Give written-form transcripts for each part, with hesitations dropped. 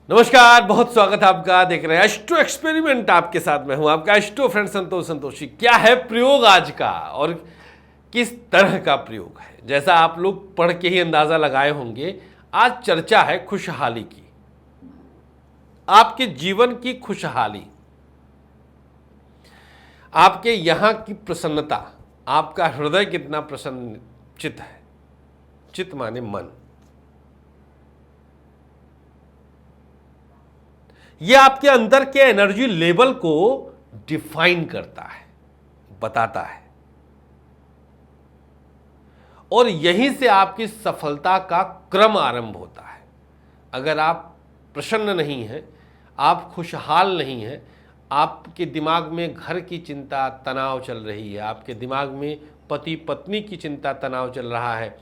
नमस्कार, बहुत स्वागत है आपका। देख रहे हैं एस्ट्रो एक्सपेरिमेंट। आपके साथ मैं हूं आपका एस्ट्रो फ्रेंड संतोष संतोषी। क्या है प्रयोग आज का और किस तरह का प्रयोग है, जैसा आप लोग पढ़ के ही अंदाजा लगाए होंगे। आज चर्चा है खुशहाली की, आपके जीवन की खुशहाली, आपके यहां की प्रसन्नता, आपका हृदय कितना प्रसन्नचित है। चित माने मन। यह आपके अंदर के एनर्जी लेवल को डिफाइन करता है, बताता है, और यहीं से आपकी सफलता का क्रम आरंभ होता है। अगर आप प्रसन्न नहीं हैं, आप खुशहाल नहीं हैं, आपके दिमाग में घर की चिंता तनाव चल रही है, आपके दिमाग में पति पत्नी की चिंता तनाव चल रहा है,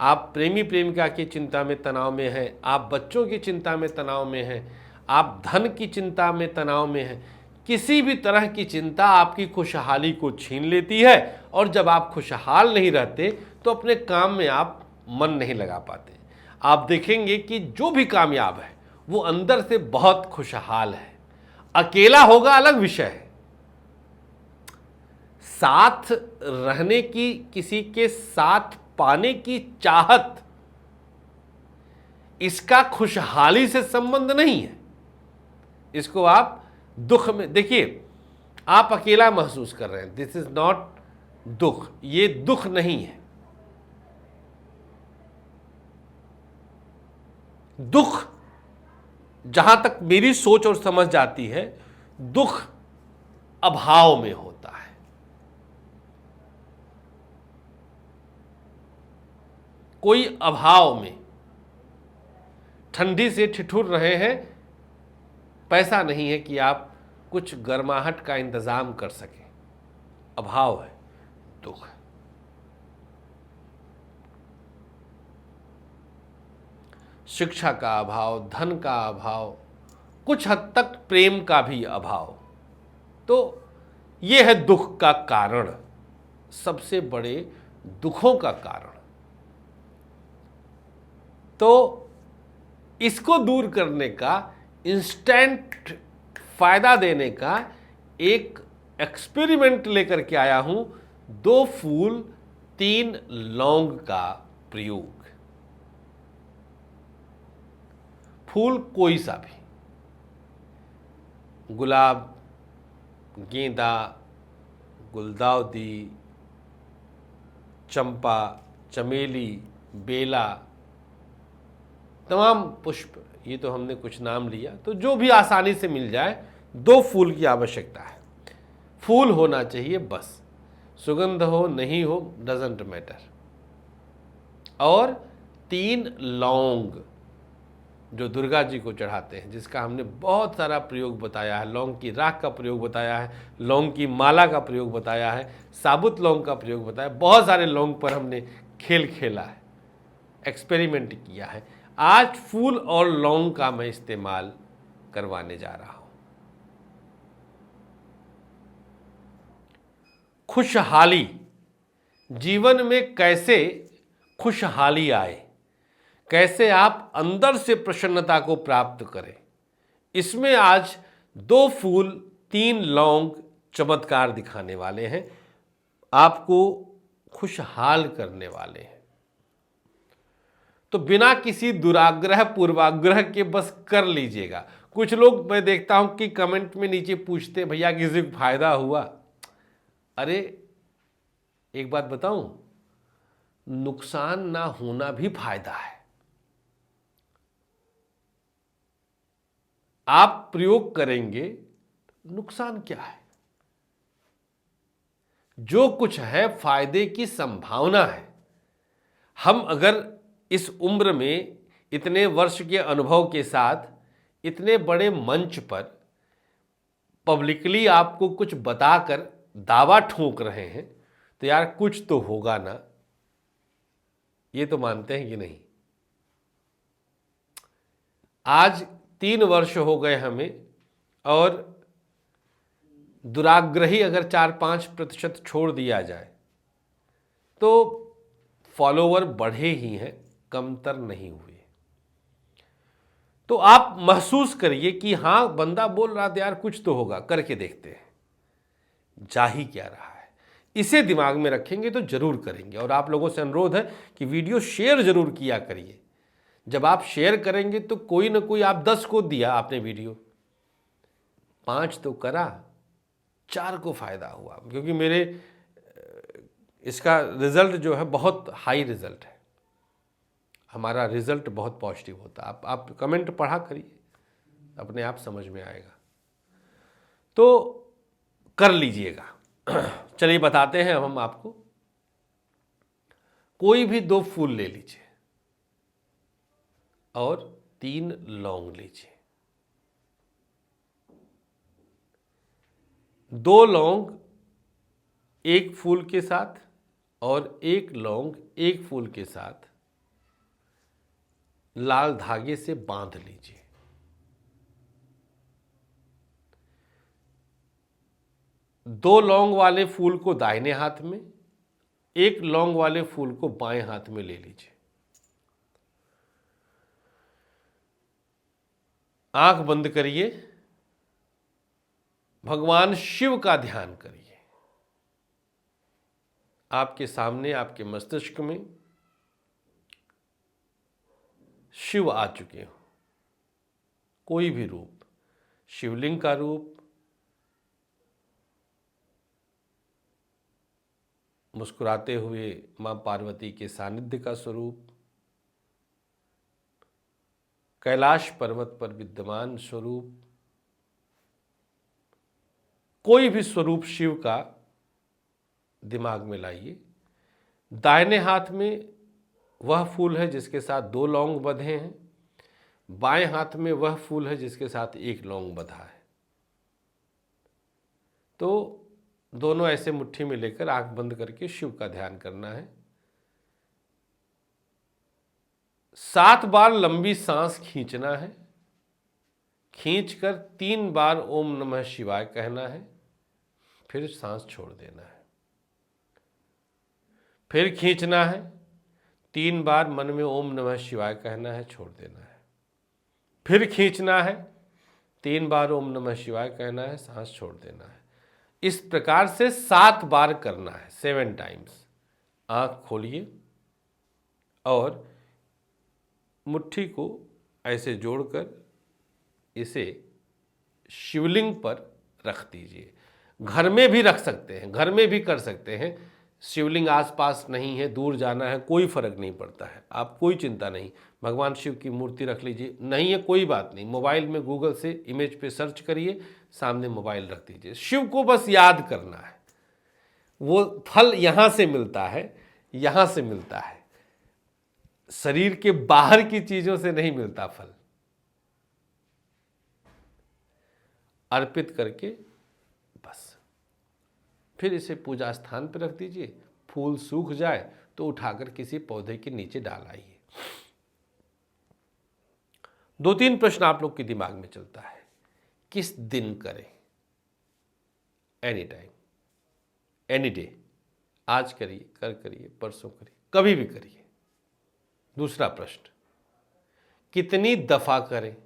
आप प्रेमी प्रेमिका की चिंता में तनाव में हैं, आप बच्चों की चिंता में तनाव में हैं, आप धन की चिंता में तनाव में हैं, किसी भी तरह की चिंता आपकी खुशहाली को छीन लेती है। और जब आप खुशहाल नहीं रहते तो अपने काम में आप मन नहीं लगा पाते। आप देखेंगे कि जो भी कामयाब है वो अंदर से बहुत खुशहाल है। अकेला होगा अलग विषय है, साथ रहने की, किसी के साथ पाने की चाहत, इसका खुशहाली से संबंध नहीं है। इसको आप दुख में देखिए, आप अकेला महसूस कर रहे हैं, दिस इज नॉट दुख, ये दुख नहीं है। दुख, जहां तक मेरी सोच और समझ जाती है, दुख अभाव में होता है। कोई अभाव में, ठंडी से ठिठुर रहे हैं, पैसा नहीं है कि आप कुछ गर्माहट का इंतजाम कर सकें, अभाव है, दुख है। शिक्षा का अभाव, धन का अभाव, कुछ हद तक प्रेम का भी अभाव, तो यह है दुख का कारण, सबसे बड़े दुखों का कारण। तो इसको दूर करने का, इंस्टेंट फायदा देने का एक एक्सपेरिमेंट लेकर के आया हूं, 2 फूल 3 लौंग का प्रयोग। फूल कोई सा भी, गुलाब, गेंदा, गुलदाउदी, चंपा, चमेली, बेला, तमाम पुष्प, ये तो हमने कुछ नाम लिया, तो जो भी आसानी से मिल जाए, 2 फूल की आवश्यकता है। फूल होना चाहिए बस, सुगंध हो नहीं हो डजेंट मैटर। और 3 लौंग जो दुर्गा जी को चढ़ाते हैं, जिसका हमने बहुत सारा प्रयोग बताया है। लौंग की राख का प्रयोग बताया है, लौंग की माला का प्रयोग बताया है, साबुत लौंग का प्रयोग बताया, बहुत सारे लौंग पर हमने खेल खेला है, एक्सपेरिमेंट किया है। आज फूल और लौंग का मैं इस्तेमाल करवाने जा रहा हूं। खुशहाली, जीवन में कैसे खुशहाली आए, कैसे आप अंदर से प्रसन्नता को प्राप्त करें, इसमें आज 2 फूल 3 लौंग चमत्कार दिखाने वाले हैं, आपको खुशहाल करने वाले हैं। तो बिना किसी दुराग्रह पूर्वाग्रह के बस कर लीजिएगा। कुछ लोग मैं देखता हूं कि कमेंट में नीचे पूछते, भैया किसी को फायदा हुआ? अरे एक बात बताऊं, नुकसान ना होना भी फायदा है। आप प्रयोग करेंगे, नुकसान क्या है? जो कुछ है फायदे की संभावना है। हम अगर इस उम्र में इतने वर्ष के अनुभव के साथ इतने बड़े मंच पर पब्लिकली आपको कुछ बताकर दावा ठोक रहे हैं, तो यार कुछ तो होगा ना, ये तो मानते हैं कि नहीं? आज 3 वर्ष हो गए हमें, और दुराग्रही अगर 4-5% छोड़ दिया जाए तो फॉलोवर बढ़े ही हैं, कमतर नहीं हुए। तो आप महसूस करिए कि हाँ बंदा बोल रहा था यार, कुछ तो होगा, करके देखते हैं जा ही क्या रहा है। इसे दिमाग में रखेंगे तो जरूर करेंगे। और आप लोगों से अनुरोध है कि वीडियो शेयर जरूर किया करिए। जब आप शेयर करेंगे तो कोई ना कोई, आप 10 को दिया आपने वीडियो, 5 तो करा, 4 को फायदा हुआ। क्योंकि मेरे इसका रिजल्ट जो है बहुत हाई रिजल्ट है, हमारा रिजल्ट बहुत पॉजिटिव होता है। आप कमेंट पढ़ा करिए, अपने आप समझ में आएगा, तो कर लीजिएगा। चलिए बताते हैं अब हम आपको। कोई भी 2 फूल ले लीजिए और 3 लौंग लीजिए। 2 लौंग एक फूल के साथ और 1 लौंग एक फूल के साथ लाल धागे से बांध लीजिए। 2 लौंग वाले फूल को दाहिने हाथ में, 1 लौंग वाले फूल को बाएं हाथ में ले लीजिए। आंख बंद करिए, भगवान शिव का ध्यान करिए। आपके सामने, आपके मस्तिष्क में शिव आ चुके हो, कोई भी रूप, शिवलिंग का रूप, मुस्कुराते हुए मां पार्वती के सानिध्य का स्वरूप, कैलाश पर्वत पर विद्यमान स्वरूप, कोई भी स्वरूप शिव का दिमाग में लाइए। दाहिने हाथ में वह फूल है जिसके साथ 2 लौंग बंधे हैं, बाएं हाथ में वह फूल है जिसके साथ 1 लौंग बंधा है। तो दोनों ऐसे मुट्ठी में लेकर आंख बंद करके शिव का ध्यान करना है। 7 बार लंबी सांस खींचना है, खींचकर 3 बार ओम नमः शिवाय कहना है, फिर सांस छोड़ देना है। फिर खींचना है, 3 बार मन में ओम नमः शिवाय कहना है, छोड़ देना है। फिर खींचना है, 3 बार ओम नमः शिवाय कहना है, सांस छोड़ देना है। इस प्रकार से 7 बार करना है, 7 टाइम्स। आंख खोलिए और मुट्ठी को ऐसे जोड़कर इसे शिवलिंग पर रख दीजिए। घर में भी रख सकते हैं, घर में भी कर सकते हैं। शिवलिंग आसपास नहीं है, दूर जाना है, कोई फर्क नहीं पड़ता है। आप कोई चिंता नहीं, भगवान शिव की मूर्ति रख लीजिए। नहीं है कोई बात नहीं, मोबाइल में गूगल से इमेज पे सर्च करिए, सामने मोबाइल रख दीजिए। शिव को बस याद करना है। वो फल यहाँ से मिलता है, यहाँ से मिलता है, शरीर के बाहर की चीजों से नहीं मिलता फल। अर्पित करके बस फिर इसे पूजा स्थान पर रख दीजिए। फूल सूख जाए तो उठाकर किसी पौधे के नीचे डाल आइए। 2-3 प्रश्न आप लोग के दिमाग में चलता है, किस दिन करें? एनी टाइम, एनी डे, आज करिए, कल करिए, परसों करिए, कभी भी करिए। दूसरा प्रश्न, कितनी दफा करें?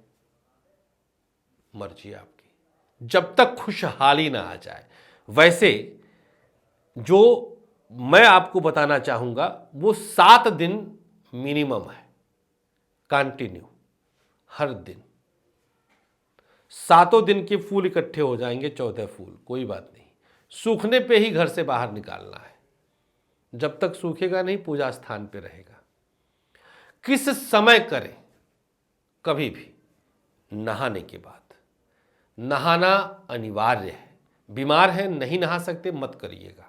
मर्जी आपकी, जब तक खुशहाली ना आ जाए। वैसे जो मैं आपको बताना चाहूंगा वो 7 दिन मिनिमम है, कंटिन्यू, हर दिन। 7 दिन के फूल इकट्ठे हो जाएंगे, 14 फूल, कोई बात नहीं। सूखने पे ही घर से बाहर निकालना है, जब तक सूखेगा नहीं पूजा स्थान पे रहेगा। किस समय करें? कभी भी, नहाने के बाद। नहाना अनिवार्य है। बीमार है, नहीं नहा सकते, मत करिएगा।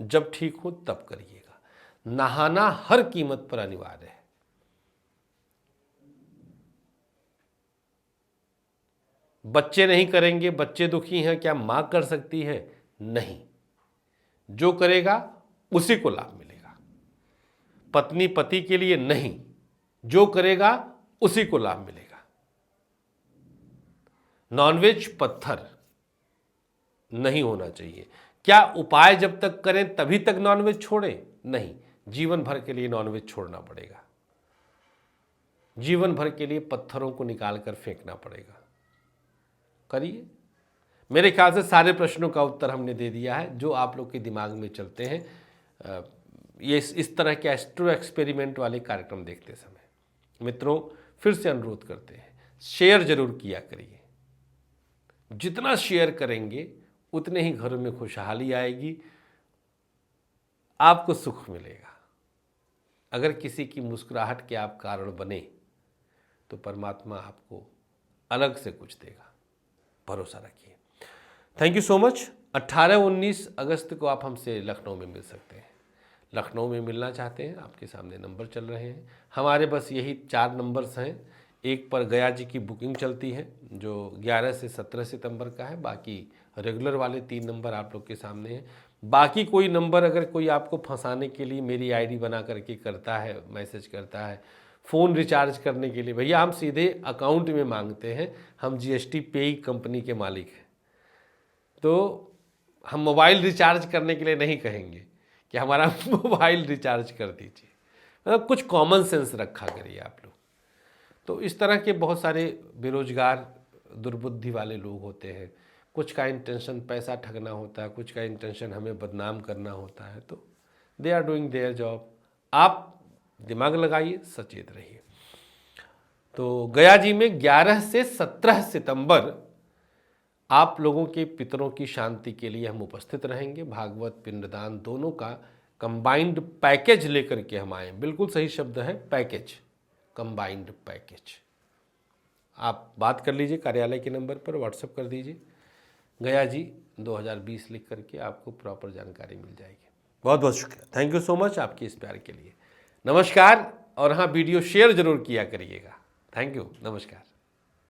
जब ठीक हो तब करिएगा। नहाना हर कीमत पर अनिवार्य है। बच्चे नहीं करेंगे, बच्चे दुखी हैं, क्या मां कर सकती है? नहीं, जो करेगा उसी को लाभ मिलेगा। पत्नी पति के लिए नहीं, जो करेगा उसी को लाभ मिलेगा। नॉनवेज पत्थर नहीं होना चाहिए। क्या उपाय जब तक करें तभी तक नॉनवेज छोड़ें? नहीं, जीवन भर के लिए नॉनवेज छोड़ना पड़ेगा। जीवन भर के लिए पत्थरों को निकाल कर फेंकना पड़ेगा। करिए। मेरे ख्याल से सारे प्रश्नों का उत्तर हमने दे दिया है जो आप लोग के दिमाग में चलते हैं ये इस तरह के एस्ट्रो एक्सपेरिमेंट वाले कार्यक्रम देखते समय। मित्रों, फिर से अनुरोध करते हैं, शेयर जरूर किया करिए। जितना शेयर करेंगे उतने ही घरों में खुशहाली आएगी, आपको सुख मिलेगा। अगर किसी की मुस्कुराहट के आप कारण बने तो परमात्मा आपको अलग से कुछ देगा, भरोसा रखिए। Thank you so much. 18-19 अगस्त को आप हमसे लखनऊ में मिल सकते हैं। लखनऊ में मिलना चाहते हैं, आपके सामने नंबर चल रहे हैं। हमारे बस यही 4 नंबर्स हैं। एक पर गया जी की बुकिंग चलती है जो 11 से 17 सितंबर का है, बाकी रेगुलर वाले 3 नंबर आप लोग के सामने हैं। बाकी कोई नंबर अगर कोई आपको फंसाने के लिए मेरी आईडी बना करके करता है, मैसेज करता है, फ़ोन रिचार्ज करने के लिए, भैया हम सीधे अकाउंट में मांगते हैं, हम जीएसटी पेई कंपनी के मालिक हैं। तो हम मोबाइल रिचार्ज करने के लिए नहीं कहेंगे कि हमारा मोबाइल रिचार्ज कर दीजिए। मतलब कुछ कॉमन सेंस रखा करिए आप लोग। तो इस तरह के बहुत सारे बेरोजगार दुर्बुद्धि वाले लोग होते हैं। कुछ का इंटेंशन पैसा ठगना होता है, कुछ का इंटेंशन हमें बदनाम करना होता है। तो they are doing their job. आप दिमाग लगाइए, सचेत रहिए। तो गया जी में 11 से 17 सितंबर आप लोगों के पितरों की शांति के लिए हम उपस्थित रहेंगे। भागवत, पिंडदान दोनों का कंबाइंड पैकेज लेकर के हम आए। बिल्कुल सही शब्द है, पैकेज, कंबाइंड पैकेज। आप बात कर लीजिए कार्यालय के नंबर पर, व्हाट्सएप कर दीजिए गया जी 2020 लिख करके, आपको प्रॉपर जानकारी मिल जाएगी। बहुत बहुत शुक्रिया। थैंक यू सो मच आपके इस प्यार के लिए। नमस्कार। और हाँ, वीडियो शेयर जरूर किया करिएगा। थैंक यू, नमस्कार।